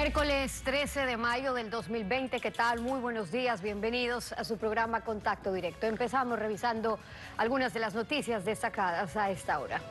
Miércoles 13 de mayo del 2020, ¿qué tal? Muy buenos días, bienvenidos a su programa Contacto Directo. Empezamos revisando algunas de las noticias destacadas a esta hora.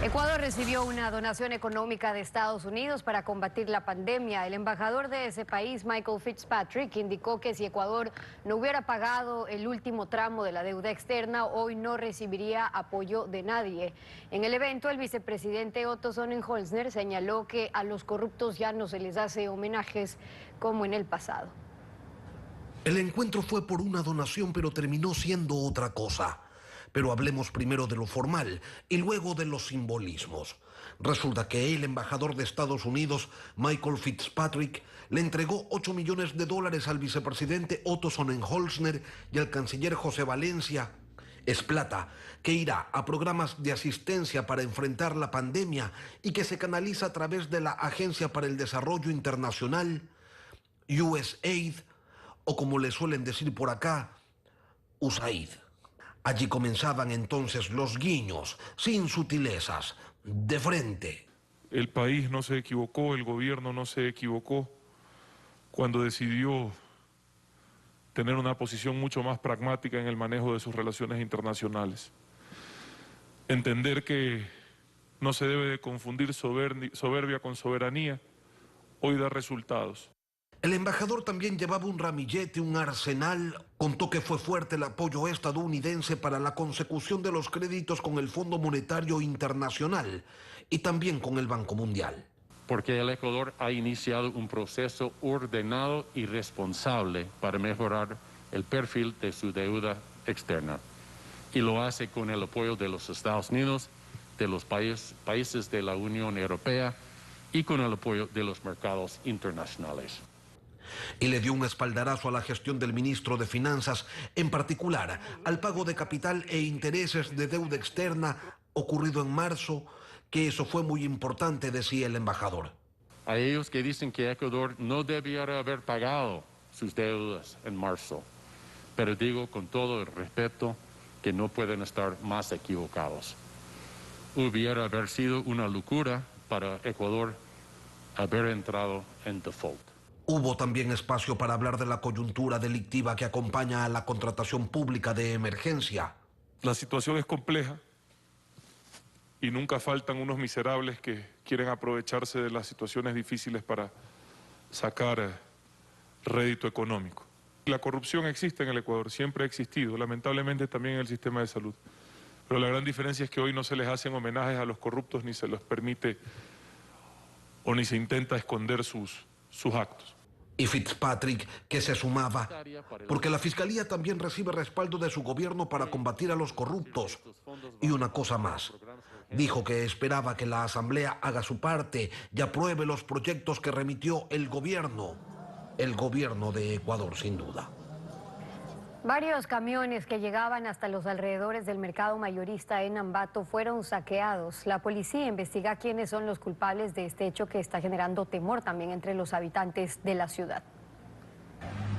Ecuador recibió una donación económica de Estados Unidos para combatir la pandemia. El embajador de ese país, Michael Fitzpatrick, indicó que si Ecuador no hubiera pagado el último tramo de la deuda externa, hoy no recibiría apoyo de nadie. En el evento, el vicepresidente Otto Sonnenholzner señaló que a los corruptos ya no se les hace homenajes como en el pasado. El encuentro fue por una donación, pero terminó siendo otra cosa. Pero hablemos primero de lo formal y luego de los simbolismos. Resulta que el embajador de Estados Unidos, Michael Fitzpatrick, le entregó $8 millones al vicepresidente Otto Sonnenholzner y al canciller José Valencia. Es plata que irá a programas de asistencia para enfrentar la pandemia y que se canaliza a través de la Agencia para el Desarrollo Internacional, USAID, o como le suelen decir por acá, USAID. Allí comenzaban entonces los guiños, sin sutilezas, de frente. El país no se equivocó, el gobierno no se equivocó cuando decidió tener una posición mucho más pragmática en el manejo de sus relaciones internacionales. Entender que no se debe de confundir soberbia con soberanía, hoy da resultados. El embajador también llevaba un ramillete, un arsenal. Contó que fue fuerte el apoyo estadounidense para la consecución de los créditos con el Fondo Monetario Internacional y también con el Banco Mundial. Porque el Ecuador ha iniciado un proceso ordenado y responsable para mejorar el perfil de su deuda externa. Y lo hace con el apoyo de los Estados Unidos, de los países de la Unión Europea y con el apoyo de los mercados internacionales. Y le dio un espaldarazo a la gestión del ministro de Finanzas, en particular al pago de capital e intereses de deuda externa ocurrido en marzo, que eso fue muy importante, decía el embajador. A ellos que dicen que Ecuador no debiera haber pagado sus deudas en marzo, pero digo con todo el respeto que no pueden estar más equivocados. Hubiera haber sido una locura para Ecuador haber entrado en default. Hubo también espacio para hablar de la coyuntura delictiva que acompaña a la contratación pública de emergencia. La situación es compleja y nunca faltan unos miserables que quieren aprovecharse de las situaciones difíciles para sacar rédito económico. La corrupción existe en el Ecuador, siempre ha existido, lamentablemente también en el sistema de salud. Pero la gran diferencia es que hoy no se les hacen homenajes a los corruptos, ni se les permite o ni se intenta esconder sus actos. Y Fitzpatrick, que se sumaba, porque la Fiscalía también recibe respaldo de su gobierno para combatir a los corruptos. Y una cosa más, dijo que esperaba que la Asamblea haga su parte y apruebe los proyectos que remitió el gobierno de Ecuador, sin duda. Varios camiones que llegaban hasta los alrededores del mercado mayorista en Ambato fueron saqueados. La policía investiga quiénes son los culpables de este hecho que está generando temor también entre los habitantes de la ciudad.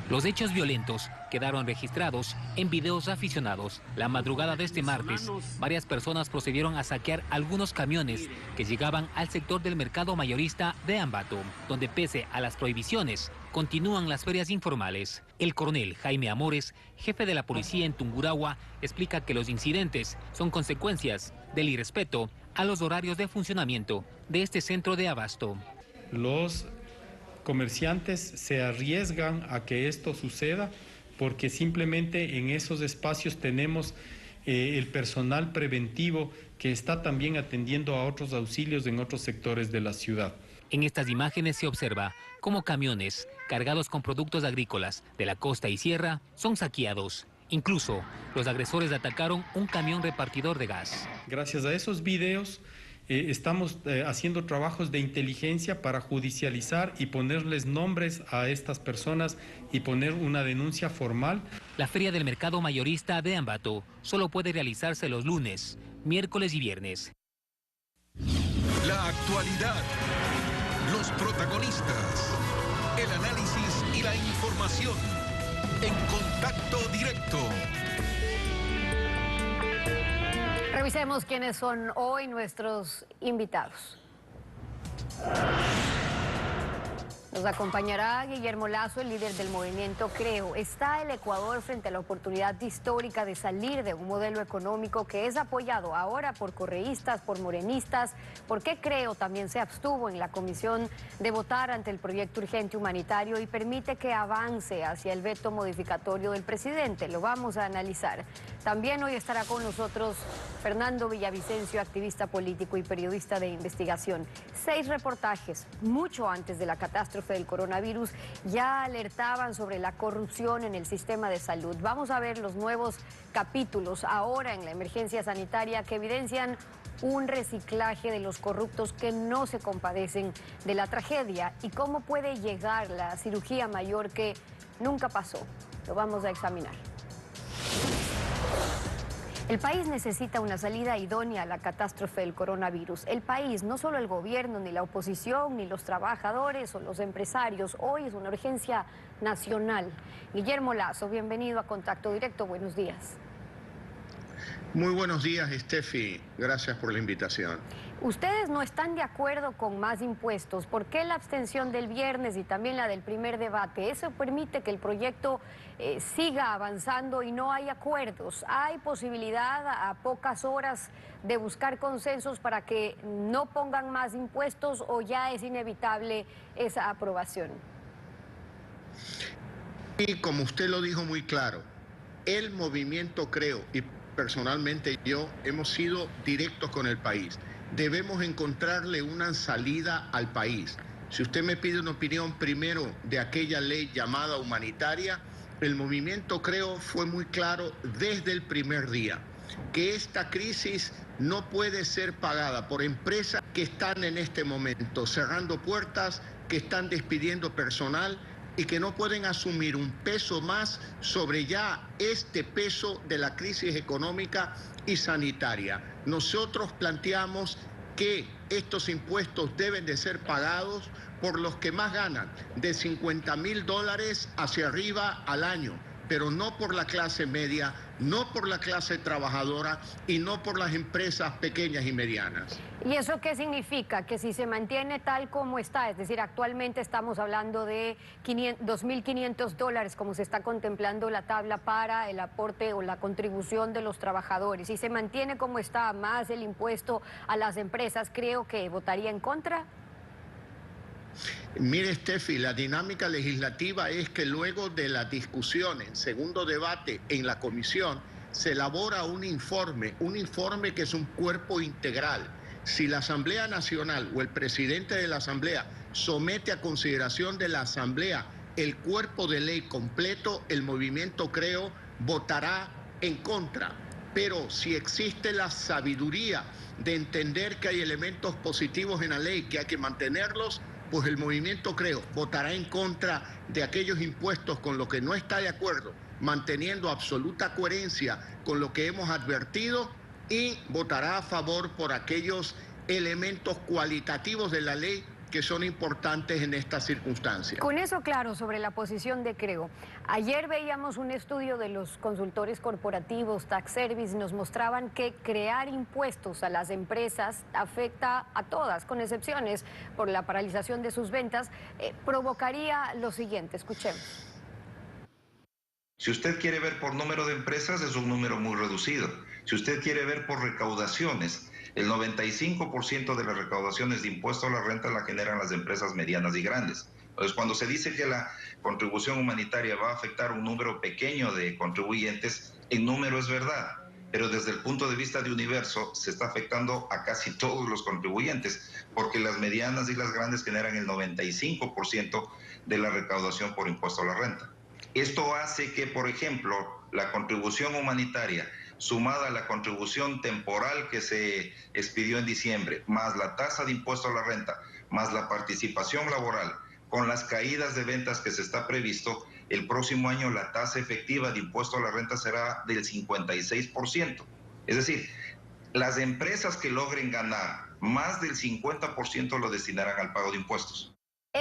Los hechos violentos quedaron registrados en videos aficionados. La madrugada de este martes, varias personas procedieron a saquear algunos camiones que llegaban al sector del mercado mayorista de Ambato, donde pese a las prohibiciones, continúan las ferias informales. El coronel Jaime Amores, jefe de la policía en Tungurahua, explica que los incidentes son consecuencias del irrespeto a los horarios de funcionamiento de este centro de abasto. Los comerciantes se arriesgan a que esto suceda porque simplemente en esos espacios tenemos el personal preventivo que está también atendiendo a otros auxilios en otros sectores de la ciudad. En estas imágenes se observa cómo camiones cargados con productos agrícolas de la costa y sierra son saqueados. Incluso los agresores atacaron un camión repartidor de gas. Gracias a esos videos estamos haciendo trabajos de inteligencia para judicializar y ponerles nombres a estas personas y poner una denuncia formal. La feria del mercado mayorista de Ambato solo puede realizarse los lunes, miércoles y viernes. La actualidad, los protagonistas, el análisis y la información en Contacto Directo. Revisemos quiénes son hoy nuestros invitados. Nos acompañará Guillermo Lazo, el líder del movimiento Creo. ¿Está el Ecuador frente a la oportunidad histórica de salir de un modelo económico que es apoyado ahora por correístas, por morenistas? ¿Por qué Creo también se abstuvo en la comisión de votar ante el proyecto urgente humanitario y permite que avance hacia el veto modificatorio del presidente? Lo vamos a analizar. También hoy estará con nosotros Fernando Villavicencio, activista político y periodista de investigación. 6 reportajes, mucho antes de la catástrofe del coronavirus, ya alertaban sobre la corrupción en el sistema de salud. Vamos a ver los nuevos capítulos ahora en la emergencia sanitaria que evidencian un reciclaje de los corruptos que no se compadecen de la tragedia y cómo puede llegar la cirugía mayor que nunca pasó. Lo vamos a examinar. El país necesita una salida idónea a la catástrofe del coronavirus. El país, no solo el gobierno, ni la oposición, ni los trabajadores o los empresarios. Hoy es una urgencia nacional. Guillermo Lazo, bienvenido a Contacto Directo. Buenos días. Muy buenos días, Steffi. Gracias por la invitación. Ustedes no están de acuerdo con más impuestos. ¿Por qué la abstención del viernes y también la del primer debate? Eso permite que el proyecto siga avanzando y no hay acuerdos. ¿Hay posibilidad a pocas horas de buscar consensos para que no pongan más impuestos o ya es inevitable esa aprobación? Y como usted lo dijo muy claro, el movimiento Creo y personalmente yo hemos sido directos con el país. Debemos encontrarle una salida al país. Si usted me pide una opinión primero de aquella ley llamada humanitaria, el movimiento Creo fue muy claro desde el primer día que esta crisis no puede ser pagada por empresas que están en este momento cerrando puertas, que están despidiendo personal y que no pueden asumir un peso más sobre ya este peso de la crisis económica y sanitaria. Nosotros planteamos que estos impuestos deben de ser pagados por los que más ganan, de $50.000 hacia arriba al año, pero no por la clase media, no por la clase trabajadora y no por las empresas pequeñas y medianas. ¿Y eso qué significa? Que si se mantiene tal como está, es decir, actualmente estamos hablando de $2.500 como se está contemplando la tabla para el aporte o la contribución de los trabajadores, si se mantiene como está más el impuesto a las empresas, creo que votaría en contra. Mire, Steffi, la dinámica legislativa es que luego de la discusión en segundo debate en la comisión, se elabora un informe que es un cuerpo integral. Si la Asamblea Nacional o el presidente de la Asamblea somete a consideración de la Asamblea el cuerpo de ley completo, el movimiento Creo votará en contra. Pero si existe la sabiduría de entender que hay elementos positivos en la ley que hay que mantenerlos, pues el movimiento Creo votará en contra de aquellos impuestos con los que no está de acuerdo, manteniendo absoluta coherencia con lo que hemos advertido, y votará a favor por aquellos elementos cualitativos de la ley que son importantes en esta circunstancia. Con eso claro sobre la posición de Creo. Ayer veíamos un estudio de los consultores corporativos Tax Service, nos mostraban que crear impuestos a las empresas afecta a todas, con excepciones por la paralización de sus ventas, provocaría lo siguiente, escuchemos. Si usted quiere ver por número de empresas, es un número muy reducido. Si usted quiere ver por recaudaciones, el 95% de las recaudaciones de impuesto a la renta la generan las empresas medianas y grandes. Entonces, cuando se dice que la contribución humanitaria va a afectar un número pequeño de contribuyentes, en número es verdad, pero desde el punto de vista de universo se está afectando a casi todos los contribuyentes, porque las medianas y las grandes generan el 95% de la recaudación por impuesto a la renta. Esto hace que, por ejemplo, la contribución humanitaria, sumada a la contribución temporal que se expidió en diciembre, más la tasa de impuesto a la renta, más la participación laboral, con las caídas de ventas que se está previsto, el próximo año la tasa efectiva de impuesto a la renta será del 56%. Es decir, las empresas que logren ganar más del 50% lo destinarán al pago de impuestos.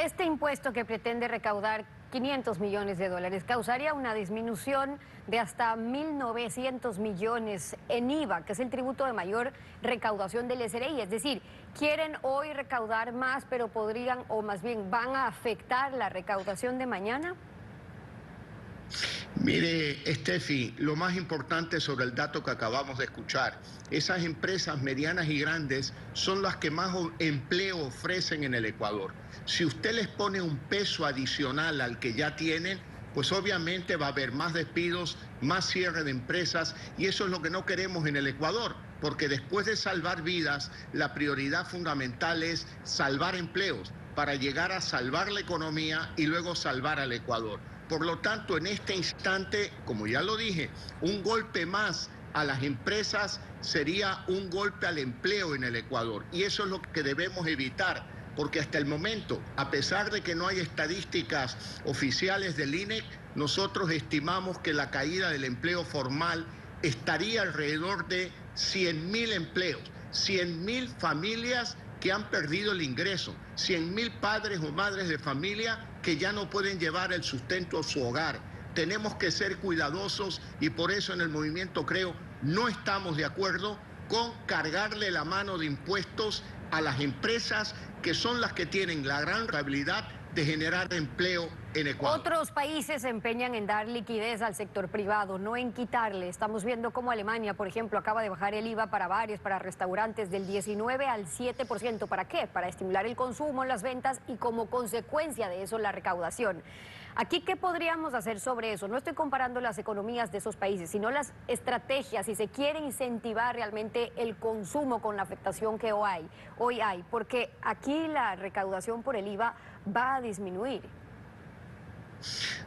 Este impuesto que pretende recaudar 500 millones de dólares causaría una disminución de hasta 1.900 millones en IVA, que es el tributo de mayor recaudación del SRI. Es decir, quieren hoy recaudar más, pero podrían, o más bien van a afectar la recaudación de mañana. Mire, Steffi, lo más importante sobre el dato que acabamos de escuchar, esas empresas medianas y grandes son las que más empleo ofrecen en el Ecuador. Si usted les pone un peso adicional al que ya tienen, pues obviamente va a haber más despidos, más cierre de empresas, y eso es lo que no queremos en el Ecuador, porque después de salvar vidas, la prioridad fundamental es salvar empleos para llegar a salvar la economía y luego salvar al Ecuador. Por lo tanto, en este instante, como ya lo dije, un golpe más a las empresas sería un golpe al empleo en el Ecuador. Y eso es lo que debemos evitar, porque hasta el momento, a pesar de que no hay estadísticas oficiales del INEC, nosotros estimamos que la caída del empleo formal estaría alrededor de 100.000 empleos, 100.000 familias que han perdido el ingreso, 100.000 padres o madres de familia que ya no pueden llevar el sustento a su hogar. Tenemos que ser cuidadosos y por eso en el movimiento Creo no estamos de acuerdo con cargarle la mano de impuestos a las empresas que son las que tienen la gran habilidad de generar empleo en Ecuador. Otros países se empeñan en dar liquidez al sector privado, no en quitarle. Estamos viendo cómo Alemania, por ejemplo, acaba de bajar el IVA para bares, para restaurantes del 19 al 7%. ¿Para qué? Para estimular el consumo, las ventas y como consecuencia de eso la recaudación. Aquí, ¿qué podríamos hacer sobre eso? No estoy comparando las economías de esos países, sino las estrategias, si se quiere incentivar realmente el consumo con la afectación que hoy hay, porque aquí la recaudación por el IVA va a disminuir.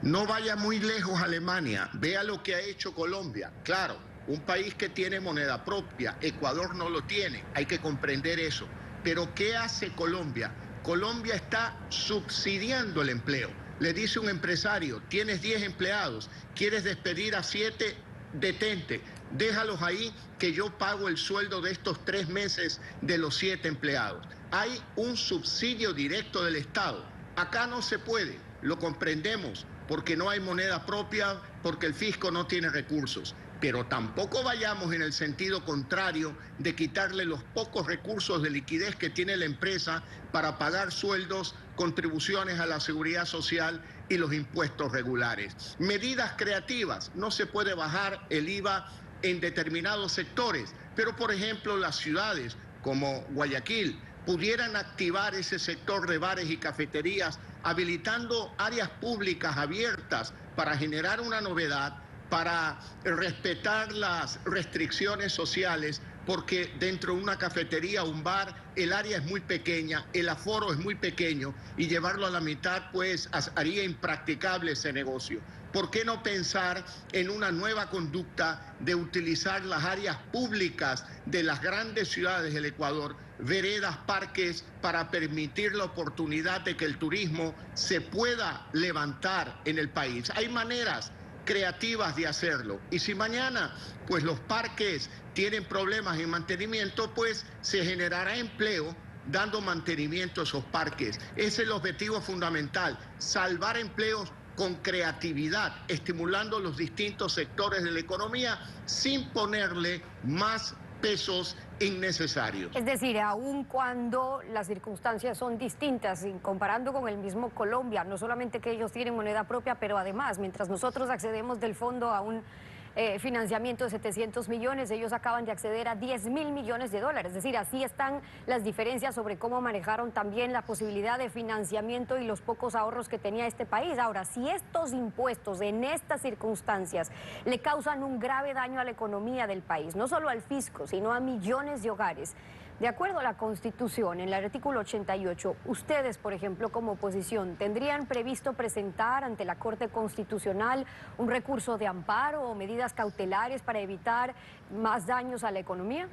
No vaya muy lejos Alemania, vea lo que ha hecho Colombia. Claro, un país que tiene moneda propia, Ecuador no lo tiene, hay que comprender eso. Pero ¿qué hace Colombia? Colombia está subsidiando el empleo. Le dice un empresario, tienes 10 empleados, quieres despedir a 7, detente, déjalos ahí que yo pago el sueldo de estos 3 meses de los 7 empleados. Hay un subsidio directo del Estado. Acá no se puede, lo comprendemos, porque no hay moneda propia, porque el fisco no tiene recursos. Pero tampoco vayamos en el sentido contrario de quitarle los pocos recursos de liquidez que tiene la empresa para pagar sueldos, contribuciones a la seguridad social y los impuestos regulares. Medidas creativas, no se puede bajar el IVA en determinados sectores, pero por ejemplo las ciudades como Guayaquil pudieran activar ese sector de bares y cafeterías, habilitando áreas públicas abiertas para generar una novedad, para respetar las restricciones sociales, porque dentro de una cafetería o un bar el área es muy pequeña, el aforo es muy pequeño y llevarlo a la mitad pues haría impracticable ese negocio. ¿Por qué no pensar en una nueva conducta de utilizar las áreas públicas de las grandes ciudades del Ecuador, veredas, parques, para permitir la oportunidad de que el turismo se pueda levantar en el país? Hay maneras creativas de hacerlo. Y si mañana pues los parques tienen problemas en mantenimiento, pues se generará empleo dando mantenimiento a esos parques. Ese es el objetivo fundamental, salvar empleos con creatividad, estimulando los distintos sectores de la economía sin ponerle más pesos innecesarios. Es decir, aun cuando las circunstancias son distintas, comparando con el mismo Colombia, no solamente que ellos tienen moneda propia, pero además, mientras nosotros accedemos del fondo a un financiamiento de 700 millones, ellos acaban de acceder a 10.000 millones de dólares. Es decir, así están las diferencias sobre cómo manejaron también la posibilidad de financiamiento y los pocos ahorros que tenía este país. Ahora, si estos impuestos en estas circunstancias le causan un grave daño a la economía del país, no solo al fisco, sino a millones de hogares, de acuerdo a la Constitución, en el artículo 88, ustedes, por ejemplo, como oposición, ¿tendrían previsto presentar ante la Corte Constitucional un recurso de amparo o medidas cautelares para evitar más daños a la economía?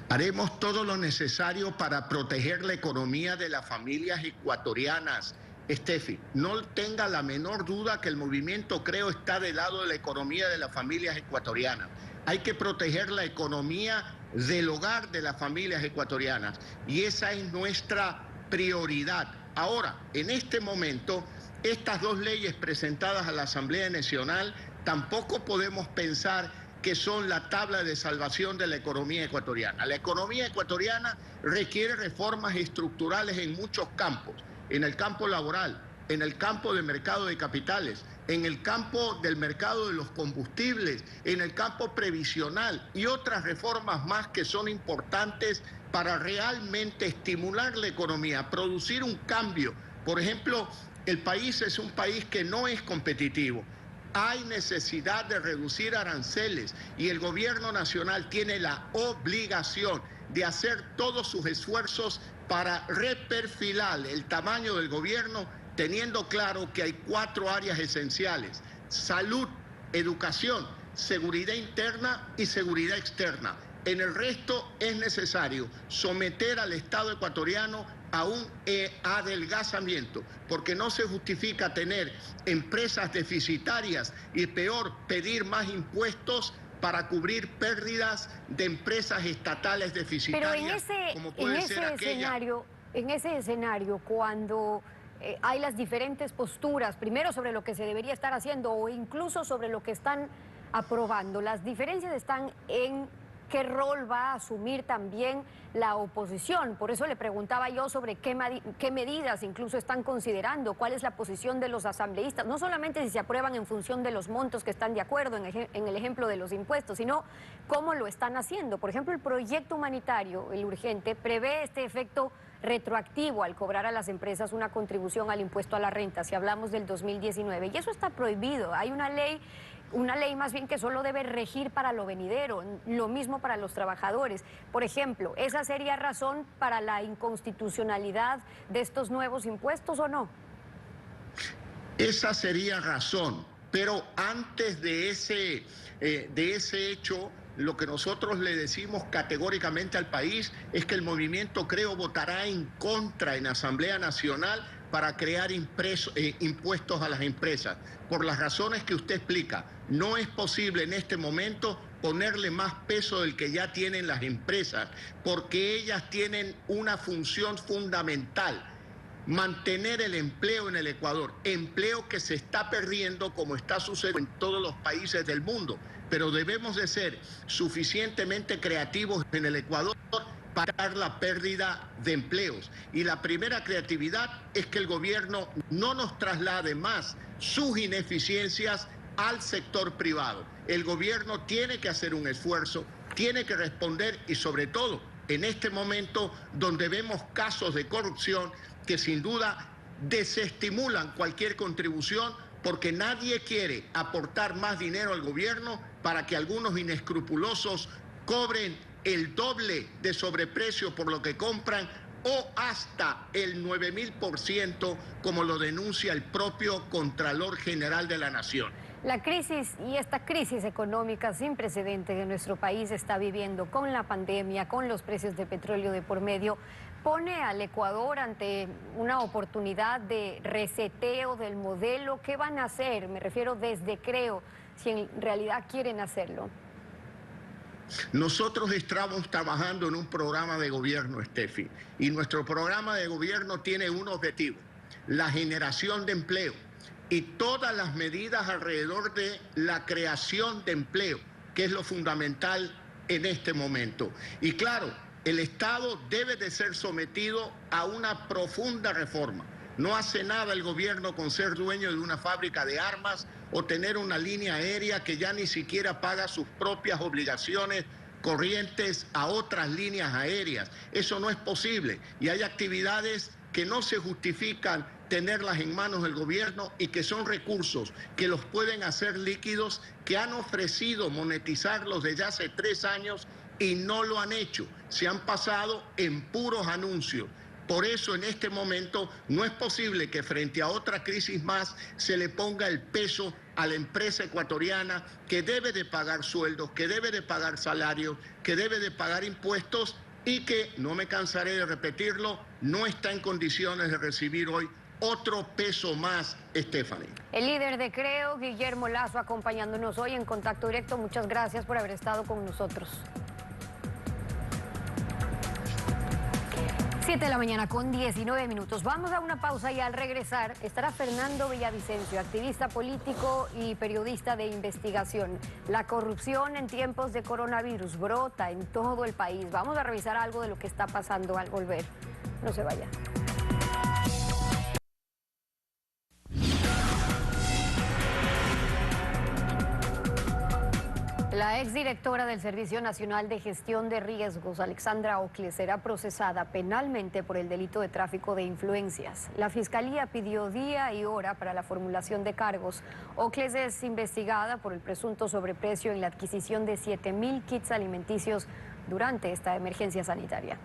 Haremos todo lo necesario para proteger la economía de las familias ecuatorianas. Steffi, no tenga la menor duda que el movimiento Creo está del lado de la economía de las familias ecuatorianas. Hay que proteger la economía del hogar de las familias ecuatorianas y esa es nuestra prioridad. Ahora, en este momento, estas dos leyes presentadas a la Asamblea Nacional tampoco podemos pensar que son la tabla de salvación de la economía ecuatoriana. La economía ecuatoriana requiere reformas estructurales en muchos campos, en el campo laboral, en el campo del mercado de capitales, en el campo del mercado de los combustibles, en el campo previsional y otras reformas más que son importantes para realmente estimular la economía, producir un cambio. Por ejemplo, el país es un país que no es competitivo. Hay necesidad de reducir aranceles y el gobierno nacional tiene la obligación de hacer todos sus esfuerzos para reperfilar el tamaño del gobierno, teniendo claro que hay 4 áreas esenciales: salud, educación, seguridad interna y seguridad externa. En el resto es necesario someter al Estado ecuatoriano a un adelgazamiento, porque no se justifica tener empresas deficitarias y peor, pedir más impuestos para cubrir pérdidas de empresas estatales deficitarias. Pero en ese escenario, cuando hay las diferentes posturas, primero sobre lo que se debería estar haciendo o incluso sobre lo que están aprobando, las diferencias están en qué rol va a asumir también la oposición. Por eso le preguntaba yo sobre qué medidas incluso están considerando, cuál es la posición de los asambleístas, no solamente si se aprueban en función de los montos que están de acuerdo en el ejemplo de los impuestos, sino cómo lo están haciendo. Por ejemplo, el proyecto humanitario, el urgente, prevé este efecto retroactivo al cobrar a las empresas una contribución al impuesto a la renta, si hablamos del 2019, y eso está prohibido. Hay una ley más bien que solo debe regir para lo venidero, lo mismo para los trabajadores. Por ejemplo, ¿esa sería razón para la inconstitucionalidad de estos nuevos impuestos o no? Esa sería razón, pero antes de ese hecho, lo que nosotros le decimos categóricamente al país es que el movimiento Creo votará en contra en Asamblea Nacional para crear impuestos a las empresas. Por las razones que usted explica, no es posible en este momento ponerle más peso del que ya tienen las empresas, porque ellas tienen una función fundamental: mantener el empleo en el Ecuador, empleo que se está perdiendo como está sucediendo en todos los países del mundo. Pero debemos de ser suficientemente creativos en el Ecuador para parar la pérdida de empleos. Y la primera creatividad es que el gobierno no nos traslade más sus ineficiencias al sector privado. El gobierno tiene que hacer un esfuerzo, tiene que responder, y sobre todo en este momento donde vemos casos de corrupción que sin duda desestimulan cualquier contribución, porque nadie quiere aportar más dinero al gobierno para que algunos inescrupulosos cobren el doble de sobreprecio por lo que compran, o hasta el 9000%, como lo denuncia el propio Contralor General de la Nación. La crisis y esta crisis económica sin precedentes que nuestro país está viviendo, con la pandemia, con los precios de petróleo de por medio, pone al Ecuador ante una oportunidad de reseteo del modelo. ¿Qué van a hacer? Me refiero desde Creo, si en realidad quieren hacerlo. Nosotros estamos trabajando en un programa de gobierno, Steffi, y nuestro programa de gobierno tiene un objetivo: la generación de empleo y todas las medidas alrededor de la creación de empleo, que es lo fundamental en este momento. Y claro, el Estado debe de ser sometido a una profunda reforma. No hace nada el gobierno con ser dueño de una fábrica de armas o tener una línea aérea que ya ni siquiera paga sus propias obligaciones corrientes a otras líneas aéreas. Eso no es posible, y hay actividades que no se justifican tenerlas en manos del gobierno y que son recursos que los pueden hacer líquidos, que han ofrecido monetizarlos desde hace 3 años y no lo han hecho. Se han pasado en puros anuncios. Por eso en este momento no es posible que frente a otra crisis más se le ponga el peso a la empresa ecuatoriana, que debe de pagar sueldos, que debe de pagar salarios, que debe de pagar impuestos, y que, no me cansaré de repetirlo, no está en condiciones de recibir hoy otro peso más, Stephanie. El líder de Creo, Guillermo Lazo, acompañándonos hoy en Contacto Directo. Muchas gracias por haber estado con nosotros. 7 de la mañana con 19 minutos. Vamos a una pausa y al regresar estará Fernando Villavicencio, activista político y periodista de investigación. La corrupción en tiempos de coronavirus brota en todo el país. Vamos a revisar algo de lo que está pasando al volver. No se vaya. La exdirectora del Servicio Nacional de Gestión de Riesgos, Alexandra Ocles, será procesada penalmente por el delito de tráfico de influencias. La Fiscalía pidió día y hora para la formulación de cargos. Ocles es investigada por el presunto sobreprecio en la adquisición de 7.000 kits alimenticios durante esta emergencia sanitaria.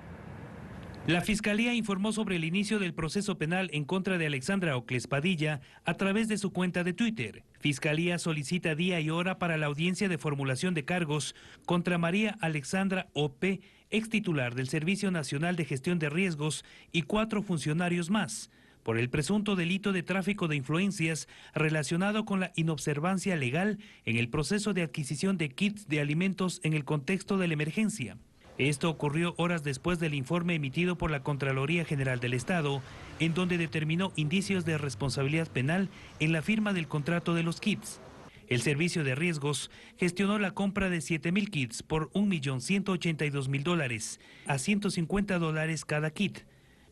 La Fiscalía informó sobre el inicio del proceso penal en contra de Alexandra Ocles Padilla a través de su cuenta de Twitter. Fiscalía solicita día y hora para la audiencia de formulación de cargos contra María Alexandra O.P., ex titular del Servicio Nacional de Gestión de Riesgos, y 4 funcionarios más, por el presunto delito de tráfico de influencias relacionado con la inobservancia legal en el proceso de adquisición de kits de alimentos en el contexto de la emergencia. Esto ocurrió horas después del informe emitido por la Contraloría General del Estado, en donde determinó indicios de responsabilidad penal en la firma del contrato de los kits. El Servicio de Riesgos gestionó la compra de 7.000 kits por $1.182.000 a $150 cada kit,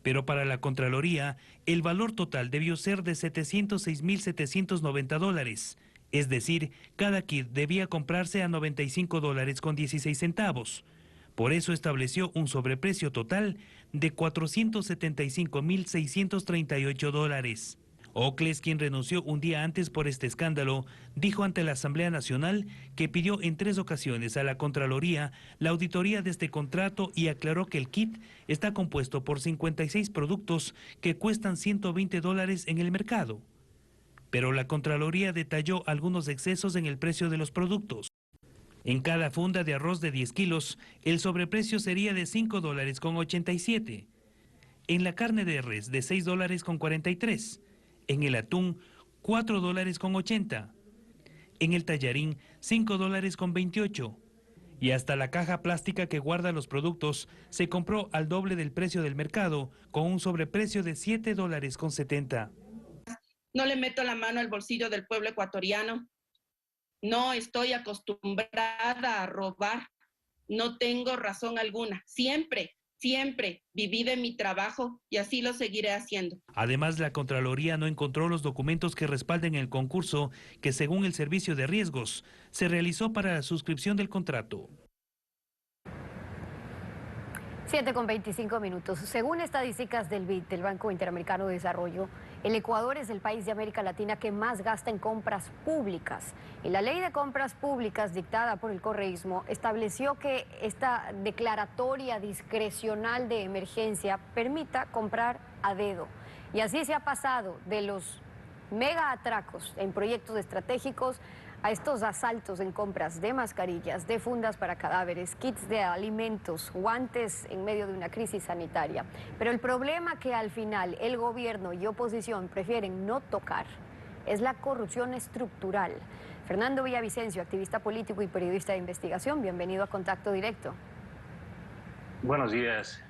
pero para la Contraloría el valor total debió ser de $706.790, es decir, cada kit debía comprarse a $95.16. Por eso estableció un sobreprecio total de $475.638. Ocles, quien renunció un día antes por este escándalo, dijo ante la Asamblea Nacional que pidió en 3 ocasiones a la Contraloría la auditoría de este contrato y aclaró que el kit está compuesto por 56 productos que cuestan $120 en el mercado. Pero la Contraloría detalló algunos excesos en el precio de los productos. En cada funda de arroz de 10 kilos, el sobreprecio sería de $5.87. En la carne de res, de $6.43. En el atún, $4.80. En el tallarín, $5.28. Y hasta la caja plástica que guarda los productos se compró al doble del precio del mercado, con un sobreprecio de $7.70. No le meto la mano al bolsillo del pueblo ecuatoriano. No estoy acostumbrada a robar, no tengo razón alguna. Siempre viví de mi trabajo y así lo seguiré haciendo. Además, la Contraloría no encontró los documentos que respalden el concurso que, según el Servicio de Riesgos, se realizó para la suscripción del contrato. 7:25 minutos. Según estadísticas del BID, del Banco Interamericano de Desarrollo, el Ecuador es el país de América Latina que más gasta en compras públicas. Y la ley de compras públicas dictada por el correísmo estableció que esta declaratoria discrecional de emergencia permita comprar a dedo. Y así se ha pasado de los mega atracos en proyectos estratégicos a estos asaltos en compras de mascarillas, de fundas para cadáveres, kits de alimentos, guantes en medio de una crisis sanitaria. Pero el problema que al final el gobierno y oposición prefieren no tocar es la corrupción estructural. Fernando Villavicencio, activista político y periodista de investigación, bienvenido a Contacto Directo. Buenos días,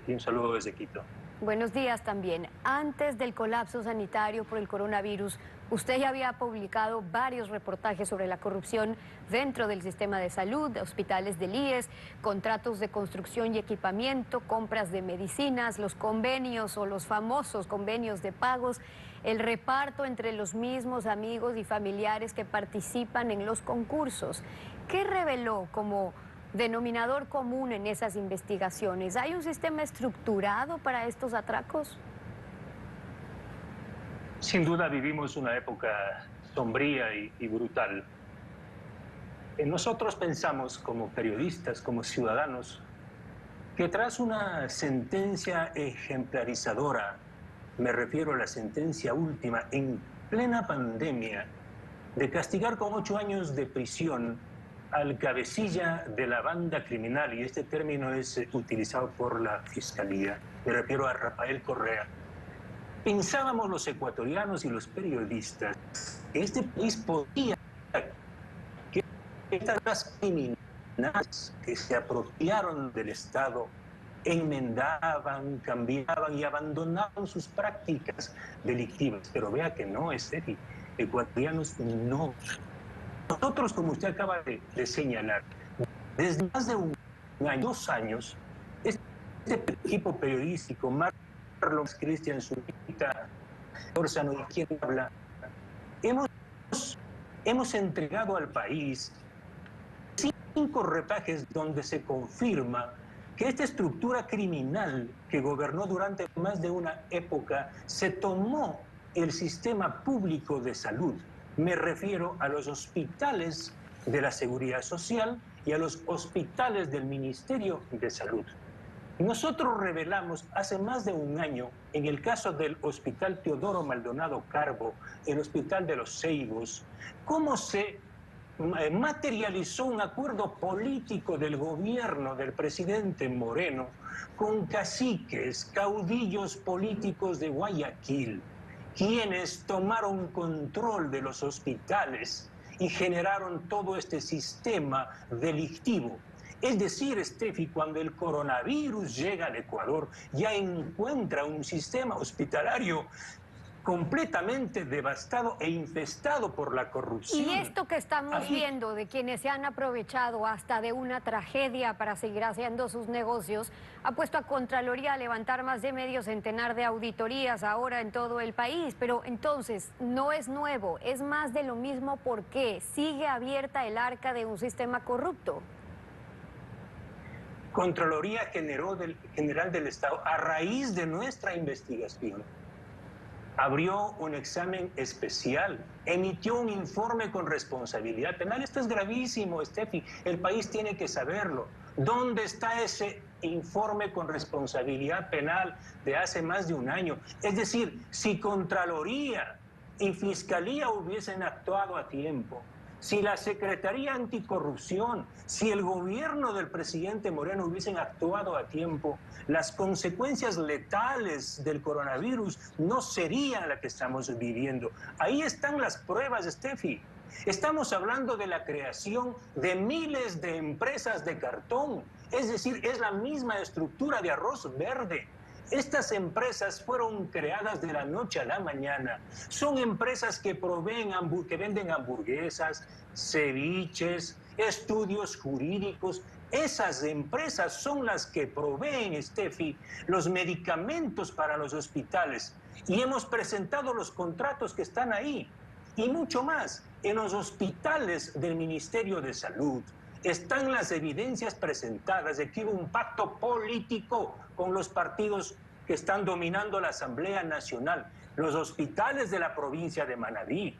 un saludo desde Quito. Buenos días también. Antes del colapso sanitario por el coronavirus, usted ya había publicado varios reportajes sobre la corrupción dentro del sistema de salud, de hospitales del IES, contratos de construcción y equipamiento, compras de medicinas, los convenios o los famosos convenios de pagos, el reparto entre los mismos amigos y familiares que participan en los concursos. ¿Qué reveló como denominador común en esas investigaciones? ¿Hay un sistema estructurado para estos atracos? Sin duda vivimos una época sombría y brutal. Nosotros pensamos como periodistas, como ciudadanos, que tras una sentencia ejemplarizadora, me refiero a la sentencia última en plena pandemia, de castigar con 8 años de prisión al cabecilla de la banda criminal, y este término es utilizado por la Fiscalía, me refiero a Rafael Correa. Pensábamos los ecuatorianos y los periodistas que este país podía, que estas criminales que se apropiaron del Estado enmendaban, cambiaban y abandonaban sus prácticas delictivas. Pero vea que no, Estefi, ecuatorianos no. Nosotros, como usted acaba de señalar, desde más de un año, 2 años, este equipo periodístico, Marlon, Cristian Zurita, Orsano y quien habla, hemos entregado al país 5 reportajes donde se confirma que esta estructura criminal que gobernó durante más de una época se tomó el sistema público de salud. Me refiero a los hospitales de la Seguridad Social y a los hospitales del Ministerio de Salud. Nosotros revelamos hace más de un año, en el caso del Hospital Teodoro Maldonado Carbo, el Hospital de los Ceibos, cómo se materializó un acuerdo político del gobierno del presidente Moreno con caciques, caudillos políticos de Guayaquil, quienes tomaron control de los hospitales y generaron todo este sistema delictivo. Es decir, Estefi, cuando el coronavirus llega al Ecuador, ya encuentra un sistema hospitalario completamente devastado e infestado por la corrupción. Y esto que estamos viendo de quienes se han aprovechado hasta de una tragedia para seguir haciendo sus negocios, ha puesto a Contraloría a levantar más de medio centenar de auditorías ahora en todo el país. Pero entonces, no es nuevo, es más de lo mismo. ¿Por qué sigue abierta el arca de un sistema corrupto? Contraloría General del Estado, a raíz de nuestra investigación, abrió un examen especial, emitió un informe con responsabilidad penal. Esto es gravísimo, Estefi, el país tiene que saberlo. ¿Dónde está ese informe con responsabilidad penal de hace más de un año? Es decir, si Contraloría y Fiscalía hubiesen actuado a tiempo, si la Secretaría Anticorrupción, si el gobierno del presidente Moreno hubiesen actuado a tiempo, las consecuencias letales del coronavirus no serían las que estamos viviendo. Ahí están las pruebas, Estefi. Estamos hablando de la creación de miles de empresas de cartón. Es decir, es la misma estructura de Arroz Verde. Estas empresas fueron creadas de la noche a la mañana. Son empresas que que venden hamburguesas, ceviches, estudios jurídicos. Esas empresas son las que proveen, Estefi, los medicamentos para los hospitales. Y hemos presentado los contratos que están ahí. Y mucho más, en los hospitales del Ministerio de Salud están las evidencias presentadas de que hubo un pacto político con los partidos que están dominando la Asamblea Nacional. Los hospitales de la provincia de Manabí,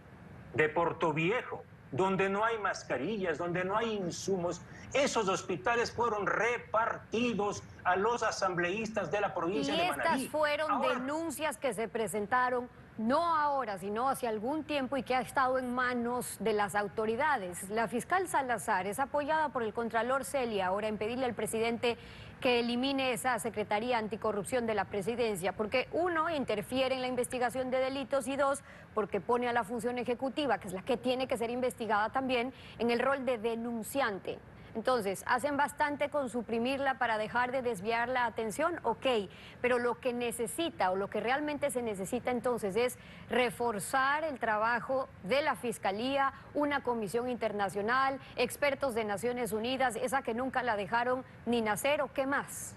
de Portoviejo, donde no hay mascarillas, donde no hay insumos, esos hospitales fueron repartidos a los asambleístas de la provincia de Manabí. Y estas fueron denuncias que se presentaron no ahora, sino hace algún tiempo y que ha estado en manos de las autoridades. La fiscal Salazar es apoyada por el contralor Celia ahora en pedirle al presidente que elimine esa Secretaría Anticorrupción de la Presidencia, porque 1, interfiere en la investigación de delitos y 2, porque pone a la función ejecutiva, que es la que tiene que ser investigada también, en el rol de denunciante. Entonces, hacen bastante con suprimirla para dejar de desviar la atención, ok, pero lo que necesita o lo que realmente se necesita entonces es reforzar el trabajo de la Fiscalía, una comisión internacional, expertos de Naciones Unidas, esa que nunca la dejaron ni nacer, ¿o qué más?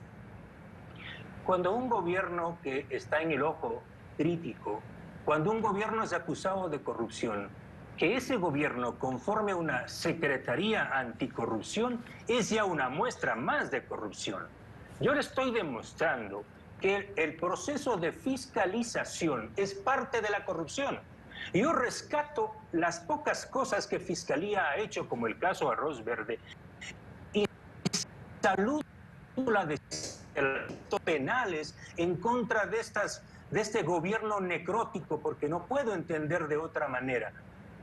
Cuando un gobierno que está en el ojo crítico, cuando un gobierno es acusado de corrupción, que ese gobierno conforme una Secretaría Anticorrupción es ya una muestra más de corrupción. Yo le estoy demostrando que el proceso de fiscalización es parte de la corrupción. Yo rescato las pocas cosas que Fiscalía ha hecho, como el caso Arroz Verde, y saludo la de penales en contra de este gobierno necrótico, porque no puedo entender de otra manera.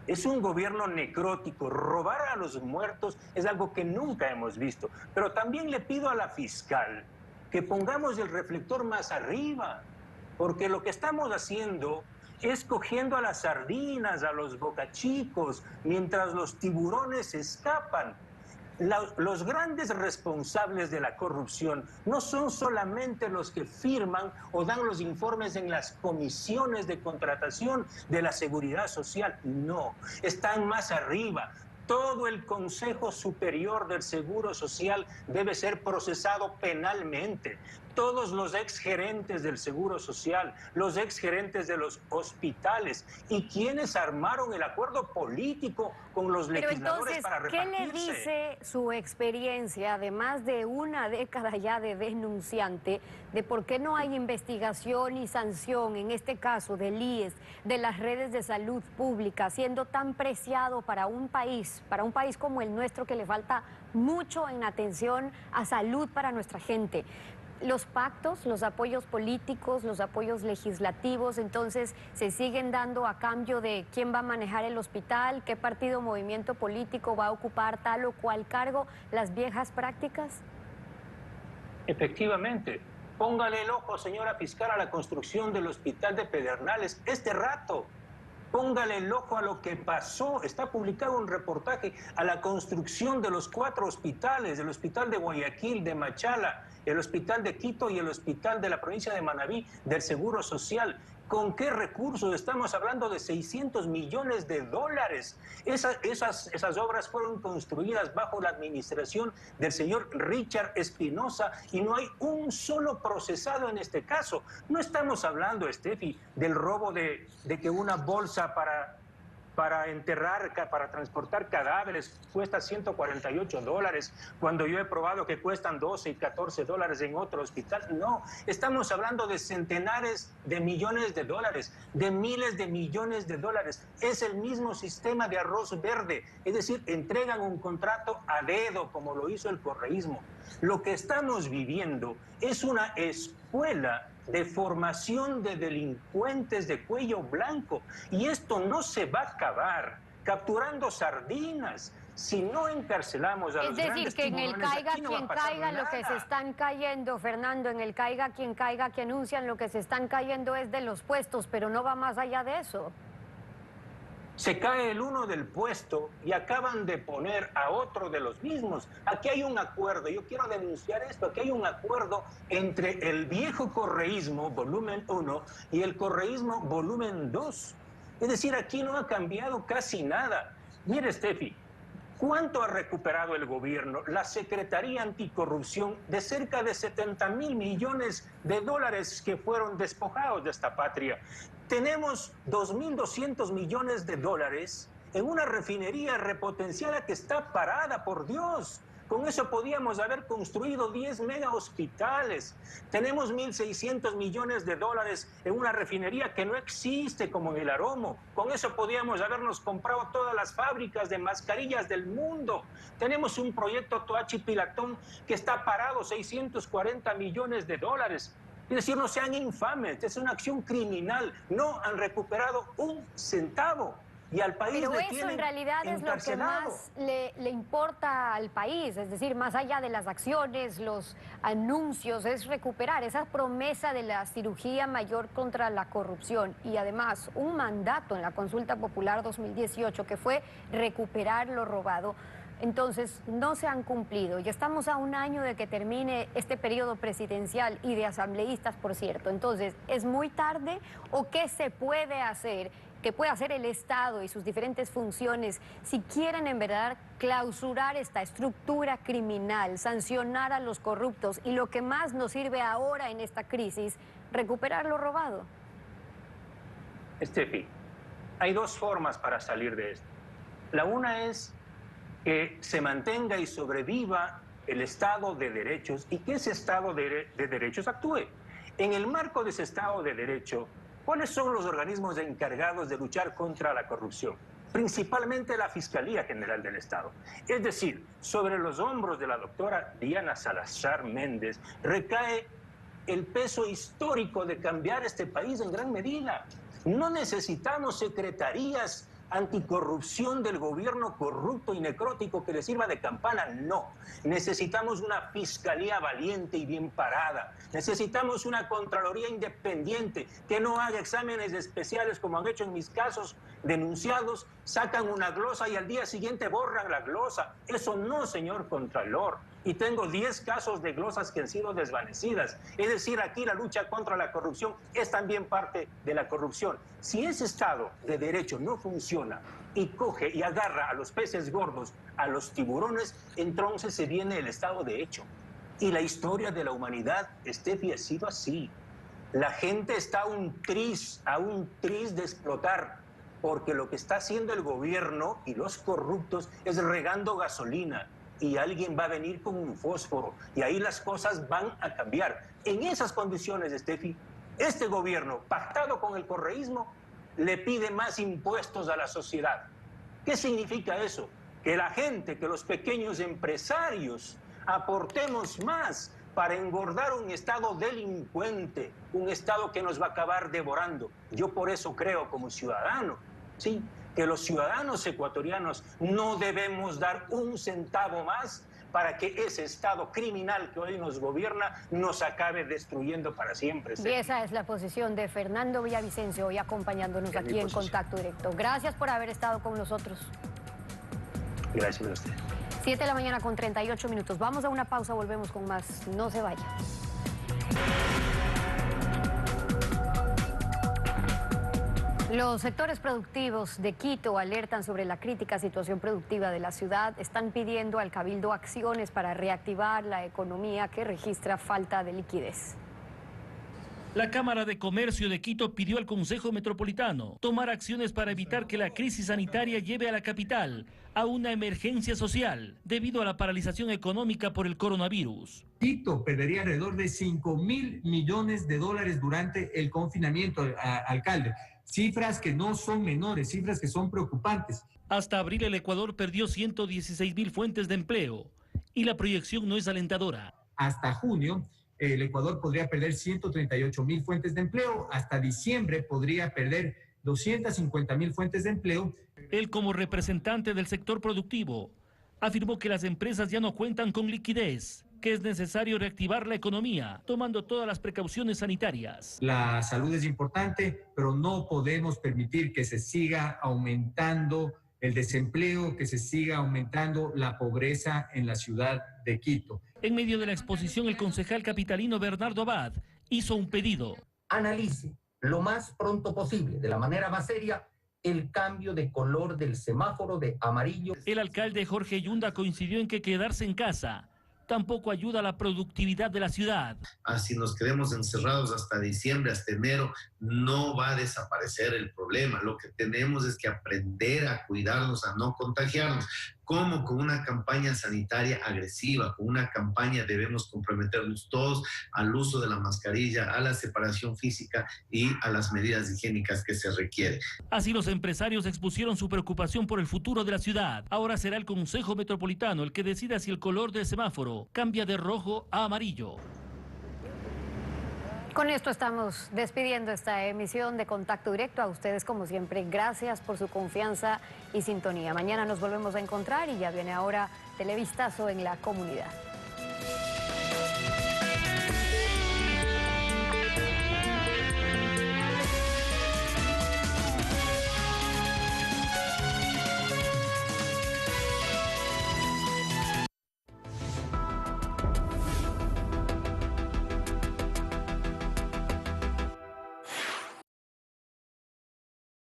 Es un gobierno necrótico. Robar a los muertos es algo que nunca hemos visto. Pero también le pido a la fiscal que pongamos el reflector más arriba, porque lo que estamos haciendo es cogiendo a las sardinas, a los bocachicos, mientras los tiburones escapan. Los grandes responsables de la corrupción no son solamente los que firman o dan los informes en las comisiones de contratación de la Seguridad Social, no, están más arriba. Todo el Consejo Superior del Seguro Social debe ser procesado penalmente. Todos los exgerentes del Seguro Social, los exgerentes de los hospitales y quienes armaron el acuerdo político con los legisladores para repartirse. ¿Qué le dice su experiencia de más de una década ya de denunciante de por qué no hay investigación y sanción en este caso del IES, de las redes de salud pública, siendo tan preciado para un país como el nuestro que le falta mucho en atención a salud para nuestra gente? Los pactos, los apoyos políticos, los apoyos legislativos, entonces, ¿se siguen dando a cambio de quién va a manejar el hospital, qué partido o movimiento político va a ocupar tal o cual cargo, las viejas prácticas? Efectivamente. Póngale el ojo, señora fiscal, a la construcción del hospital de Pedernales este rato. Póngale el ojo a lo que pasó. Está publicado un reportaje a la construcción de los 4 hospitales, del hospital de Guayaquil, de Machala, el hospital de Quito y el hospital de la provincia de Manabí del Seguro Social. ¿Con qué recursos? Estamos hablando de 600 millones de dólares. Esas obras fueron construidas bajo la administración del señor Richard Espinosa y no hay un solo procesado en este caso. No estamos hablando, Steffi, del robo de que una bolsa para enterrar, para transportar cadáveres cuesta $148, cuando yo he probado que cuestan $12 y $14 en otro hospital. No, estamos hablando de centenares de millones de dólares, de miles de millones de dólares. Es el mismo sistema de arroz verde, es decir, entregan un contrato a dedo, como lo hizo el correísmo. Lo que estamos viviendo es una escuela de formación de delincuentes de cuello blanco. Y esto no se va a acabar capturando sardinas si no encarcelamos a los grandes tiburones. Es decir, que en el caiga quien caiga, lo que se están cayendo, Fernando, en el caiga, que anuncian lo que se están cayendo es de los puestos, pero no va más allá de eso. Se cae el uno del puesto y acaban de poner a otro de los mismos. Aquí hay un acuerdo, yo quiero denunciar esto, aquí hay un acuerdo entre el viejo correísmo, volumen 1, y el correísmo, volumen 2. Es decir, aquí no ha cambiado casi nada. Mire, Steffi, ¿cuánto ha recuperado el gobierno? La Secretaría Anticorrupción de cerca de 70.000 millones de dólares que fueron despojados de esta patria. Tenemos 2.200 millones de dólares en una refinería repotenciada que está parada, por Dios. Con eso podíamos haber construido 10 mega hospitales. Tenemos 1.600 millones de dólares en una refinería que no existe, como en el Aromo. Con eso podíamos habernos comprado todas las fábricas de mascarillas del mundo. Tenemos un proyecto Toachi Pilatón que está parado, 640 millones de dólares. Es decir, no sean infames, es una acción criminal. No han recuperado un centavo. Y al país pero le eso tienen en realidad es lo que más le importa al país, es decir, más allá de las acciones, los anuncios, es recuperar esa promesa de la cirugía mayor contra la corrupción y además un mandato en la consulta popular 2018 que fue recuperar lo robado. Entonces, no se han cumplido. Ya estamos a un año de que termine este periodo presidencial y de asambleístas, por cierto. Entonces, ¿es muy tarde o qué se puede hacer? ¿Qué puede hacer el Estado y sus diferentes funciones si quieren en verdad clausurar esta estructura criminal, sancionar a los corruptos y lo que más nos sirve ahora en esta crisis, recuperar lo robado? Steffi, hay dos formas para salir de esto. La una es que se mantenga y sobreviva el Estado de Derechos y que ese Estado de Derechos actúe. En el marco de ese Estado de Derecho, ¿cuáles son los organismos encargados de luchar contra la corrupción? Principalmente la Fiscalía General del Estado. Es decir, sobre los hombros de la doctora Diana Salazar Méndez recae el peso histórico de cambiar este país en gran medida. No necesitamos secretarías anticorrupción del gobierno corrupto y necrótico que le sirva de campana, no. Necesitamos una fiscalía valiente y bien parada. Necesitamos una Contraloría independiente que no haga exámenes especiales como han hecho en mis casos denunciados, sacan una glosa y al día siguiente borran la glosa. Eso no, señor Contralor. Y tengo 10 casos de glosas que han sido desvanecidas. Es decir, aquí la lucha contra la corrupción es también parte de la corrupción. Si ese Estado de Derecho no funciona y coge y agarra a los peces gordos, a los tiburones, entonces se viene el Estado de Hecho. Y la historia de la humanidad, Steffi, ha sido así. La gente está a un tris de explotar, porque lo que está haciendo el gobierno y los corruptos es regando gasolina. Y alguien va a venir con un fósforo y ahí las cosas van a cambiar. En esas condiciones, Steffi, este gobierno, pactado con el correísmo, le pide más impuestos a la sociedad. ¿Qué significa eso? Que la gente, que los pequeños empresarios aportemos más para engordar un Estado delincuente, un Estado que nos va a acabar devorando. Yo por eso creo como ciudadano, ¿sí?, que los ciudadanos ecuatorianos no debemos dar un centavo más para que ese Estado criminal que hoy nos gobierna nos acabe destruyendo para siempre. Y esa es la posición de Fernando Villavicencio, hoy acompañándonos aquí en Contacto Directo. Gracias por haber estado con nosotros. Gracias a usted. 7 de la mañana con 38 minutos. Vamos a una pausa, volvemos con más. No se vaya. Los sectores productivos de Quito alertan sobre la crítica situación productiva de la ciudad. Están pidiendo al Cabildo acciones para reactivar la economía que registra falta de liquidez. La Cámara de Comercio de Quito pidió al Consejo Metropolitano tomar acciones para evitar que la crisis sanitaria lleve a la capital a una emergencia social debido a la paralización económica por el coronavirus. Quito perdería alrededor de $5.000 millones durante el confinamiento, alcalde. Cifras que no son menores, cifras que son preocupantes. Hasta abril el Ecuador perdió 116.000 fuentes de empleo y la proyección no es alentadora. Hasta junio el Ecuador podría perder 138.000 fuentes de empleo, hasta diciembre podría perder 250.000 fuentes de empleo. Él, como representante del sector productivo, afirmó que las empresas ya no cuentan con liquidez, que es necesario reactivar la economía, tomando todas las precauciones sanitarias. La salud es importante, pero no podemos permitir que se siga aumentando el desempleo, que se siga aumentando la pobreza en la ciudad de Quito. En medio de la exposición, el concejal capitalino Bernardo Abad hizo un pedido. Analice lo más pronto posible, de la manera más seria, el cambio de color del semáforo de amarillo. El alcalde Jorge Yunda coincidió en que quedarse en casa tampoco ayuda a la productividad de la ciudad. Si nos quedemos encerrados hasta diciembre, hasta enero, no va a desaparecer el problema. Lo que tenemos es que aprender a cuidarnos, a no contagiarnos. ¿Cómo? Con una campaña sanitaria agresiva, con una campaña debemos comprometernos todos al uso de la mascarilla, a la separación física y a las medidas higiénicas que se requieren. Así los empresarios expusieron su preocupación por el futuro de la ciudad. Ahora será el Consejo Metropolitano el que decida si el color del semáforo cambia de rojo a amarillo. Con esto estamos despidiendo esta emisión de Contacto Directo. A ustedes, como siempre, gracias por su confianza y sintonía. Mañana nos volvemos a encontrar y ya viene ahora Televistazo en la comunidad.